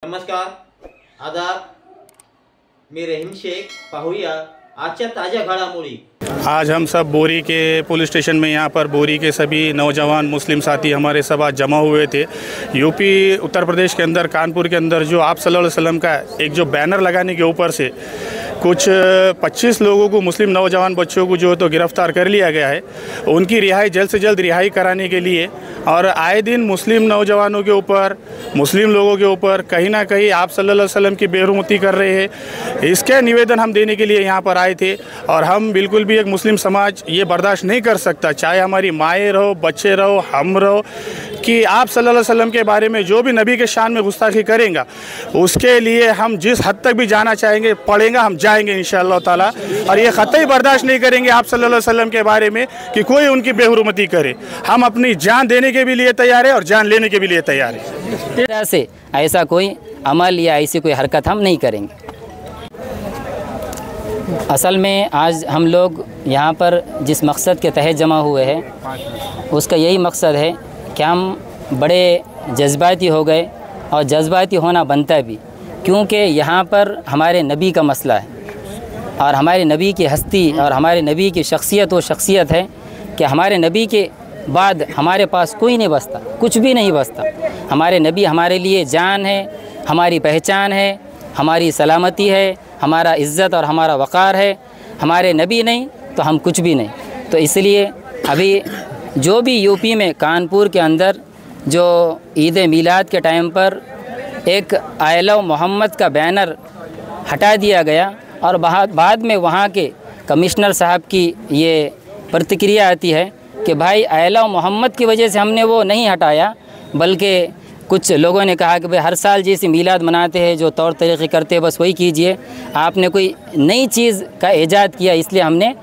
नमस्कार, आदाब. मी रहीम शेख. पाहूया आजच्या ताज़ा घडामोडी. आज हम सब बोरी के पुलिस स्टेशन में यहाँ पर बोरी के सभी नौजवान मुस्लिम साथी हमारे सब आज जमा हुए थे। यूपी उत्तर प्रदेश के अंदर कानपुर के अंदर जो आप सल्लल्लाहु अलैहि वसल्लम का एक जो बैनर लगाने के ऊपर से कुछ 25 लोगों को, मुस्लिम नौजवान बच्चों को जो तो गिरफ़्तार कर लिया गया है। उनकी रिहाई जल्द से जल्द रिहाई कराने के लिए और आए दिन मुस्लिम नौजवानों के ऊपर, मुस्लिम लोगों के ऊपर कहीं ना कहीं आप सल्लल्लाहु अलैहि वसल्लम की बेरुमती कर रहे हैं, इसके निवेदन हम देने के लिए यहाँ पर आए थे। और हम बिल्कुल भी एक मुस्लिम समाज ये बर्दाश्त नहीं कर सकता, चाहे हमारी माएँ रहो, बच्चे रहो, हम रहो, कि आप सल्लल्लाहु अलैहि वसल्लम के बारे में जो भी नबी के शान में गुस्ताखी करेंगे उसके लिए हम जिस हद तक भी जाना चाहेंगे पड़ेगा, हम जाएंगे इंशाअल्लाह ताला। और ये कतई बर्दाश्त नहीं करेंगे आप सल्लल्लाहु अलैहि वसल्लम के बारे में कि कोई उनकी बेहुरमती करे। हम अपनी जान देने के भी लिए तैयार है और जान लेने के भी लिए तैयार है। तरह से ऐसा कोई अमल या ऐसी कोई हरकत हम नहीं करेंगे। असल में आज हम लोग यहाँ पर जिस मकसद के तहत जमा हुए हैं उसका यही मकसद है कि हम बड़े जज्बाती हो गए, और जज्बाती होना बनता भी, क्योंकि यहाँ पर हमारे नबी का मसला है और हमारे नबी की हस्ती और हमारे नबी की शख्सियत वो शख्सियत है कि हमारे नबी के बाद हमारे पास कोई नहीं बचता, कुछ भी नहीं बचता। हमारे नबी हमारे लिए जान है, हमारी पहचान है, हमारी सलामती है, हमारा इज़्ज़त और हमारा वक़ार है। हमारे नबी नहीं तो हम कुछ भी नहीं। तो इसलिए अभी जो भी यूपी में कानपुर के अंदर जो ईद मिलाद के टाइम पर एक आई लव मोहम्मद का बैनर हटा दिया गया और बाद में वहाँ के कमिश्नर साहब की ये प्रतिक्रिया आती है कि भाई आई लव मोहम्मद की वजह से हमने वो नहीं हटाया, बल्कि कुछ लोगों ने कहा कि भाई हर साल जैसे मिलाद मनाते हैं, जो तौर तरीक़े करते हैं बस वही कीजिए, आपने कोई नई चीज़ का ईजाद किया इसलिए हमने,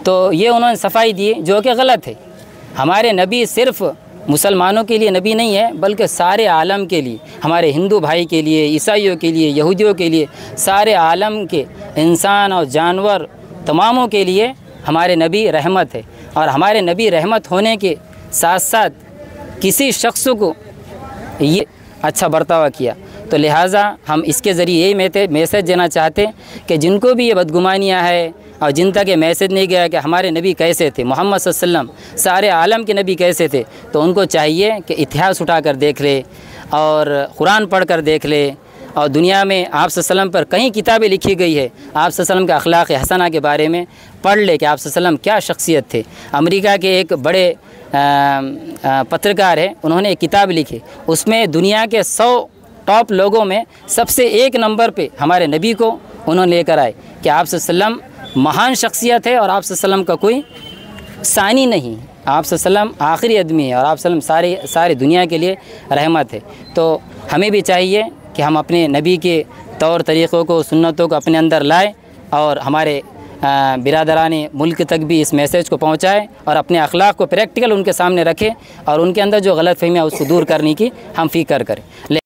तो ये उन्होंने सफाई दी जो कि गलत है। हमारे नबी सिर्फ़ मुसलमानों के लिए नबी नहीं है, बल्कि सारे आलम के लिए, हमारे हिंदू भाई के लिए, ईसाइयों के लिए, यहूदियों के लिए, सारे आलम के इंसान और जानवर तमामों के लिए हमारे नबी रहमत है। और हमारे नबी रहमत होने के साथ साथ किसी शख्स को ये अच्छा बर्ताव किया, तो लिहाजा हम इसके ज़रिए यही मैसेज देना चाहते कि जिनको भी ये बदगुमानियाँ है और जिन तक ये मैसेज नहीं गया कि हमारे नबी कैसे थे, मोहम्मद सल्लल्लाहु अलैहि वसल्लम सारे आलम के नबी कैसे थे, तो उनको चाहिए कि इतिहास उठा कर देख ले और कुरान पढ़ कर देख ले। और दुनिया में आप सल्लल्लाहु अलैहि वसल्लम पर कई किताबें लिखी गई है, आप सल्लल्लाहु अलैहि वसल्लम के अखलाक हसना के बारे में पढ़ ले कि आप सल्लल्लाहु अलैहि वसल्लम क्या शख्सियत थे। अमेरिका के एक बड़े पत्रकार हैं, उन्होंने एक किताब लिखी, उसमें दुनिया के 100 टॉप लोगों में सबसे एक नंबर पे हमारे नबी को उन्होंने लेकर आए कि आप सल्लल्लाहु अलैहि वसल्लम महान शख्सियत है और आप सल्लल्लाहु अलैहि वसल्लम का कोई सानी नहीं, आप सल्लल्लाहु अलैहि वसल्लम आखिरी आदमी है और आप सल्लल्लाहु अलैहि वसल्लम सारी दुनिया के लिए रहमत है। तो हमें भी चाहिए कि हम अपने नबी के तौर तरीक़ों को, सुन्नतों को अपने अंदर लाएँ और हमारे बिरादराने मुल्क तक भी इस मैसेज को पहुँचाएँ और अपने अखलाक को प्रैक्टिकल उनके सामने रखें और उनके अंदर जो गलतफ़हमियाँ उसको दूर करने की हम फ़िक्र करें।